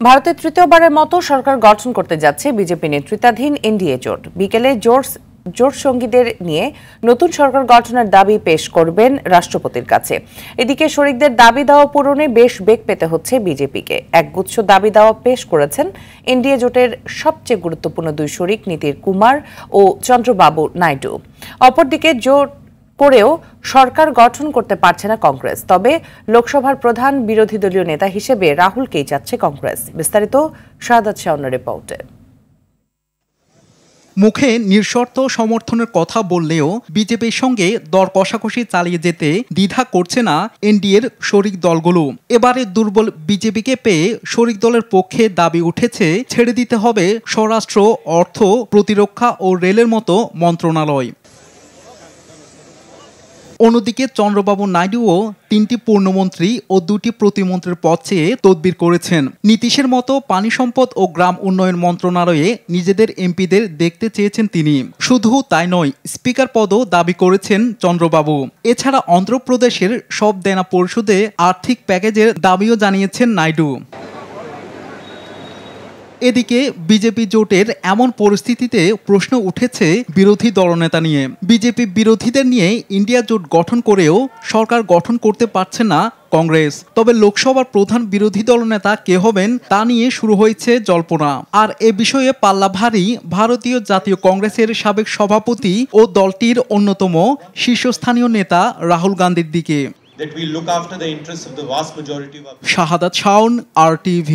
ভারতের তৃতীয়বারের মতো সরকার গঠন করতে যাচ্ছে বিজেপি নেতৃত্বাধীন এনডিএ জোট। বিকেলে জোট সঙ্গীদের নিয়ে নতুন সরকার গঠনের দাবি পেশ করবেন রাষ্ট্রপতির কাছে। এদিকে শরিকদের দাবি দাওয়া পূরণে বেশ বেগ পেতে হচ্ছে বিজেপিকে। একগুচ্ছ দাবি দাওয়া পেশ করেছেন এনডিএ জোটের সবচেয়ে গুরুত্বপূর্ণ দুই শরিক নীতিশ কুমার ও চন্দ্রবাবু নাইডু। অপরদিকে জোট করেও সরকার গঠন করতে পারছে না কংগ্রেস। তবে লোকসভার প্রধান বিরোধী দলীয় নেতা হিসেবে রাহুলকেই চাচ্ছে কংগ্রেস। বিস্তারিত শাহাদাত শাওনের রিপোর্টে। মুখে নিঃশর্ত সমর্থনের কথা বললেও বিজেপির সঙ্গে দর কষাকষি চালিয়ে যেতে দ্বিধা করছে না এনডিএর শরিক দলগুলো। এবারে দুর্বল বিজেপিকে পেয়ে শরিক দলের পক্ষে দাবি উঠেছে ছেড়ে দিতে হবে স্বরাষ্ট্র, অর্থ, প্রতিরক্ষা ও রেলের মতো মন্ত্রণালয়। অন্যদিকে চন্দ্রবাবু নাইডুও 3টি পূর্ণমন্ত্রী ও 2টি প্রতিমন্ত্রীর পদ চেয়ে তদবির করেছেন। নীতিশের মতো পানি সম্পদ ও গ্রাম উন্নয়ন মন্ত্রণালয়ে নিজেদের এমপিদের দেখতে চেয়েছেন তিনি। শুধু তাই নয়, স্পিকার পদও দাবি করেছেন চন্দ্রবাবু। এছাড়া অন্ধ্রপ্রদেশের সব দেনা পরিশোধে আর্থিক প্যাকেজের দাবিও জানিয়েছেন নাইডু। এদিকে বিজেপি জোটের এমন পরিস্থিতিতে প্রশ্ন উঠেছে বিরোধী দলনেতা নিয়ে। বিজেপি বিরোধীদের নিয়ে ইন্ডিয়া জোট গঠন করেও সরকার গঠন করতে পারছে না কংগ্রেস। তবে লোকসভার প্রধান বিরোধী দলনেতা কে হবেন তা নিয়ে শুরু হয়েছে জল্পনা। আর এ বিষয়ে পাল্লা ভারী ভারতীয় জাতীয় কংগ্রেসের সাবেক সভাপতি ও দলটির অন্যতম শীর্ষস্থানীয় নেতা রাহুল গান্ধীর দিকে। That we look after the interests of the vast majority of our... Shahadat Shaon, RTV।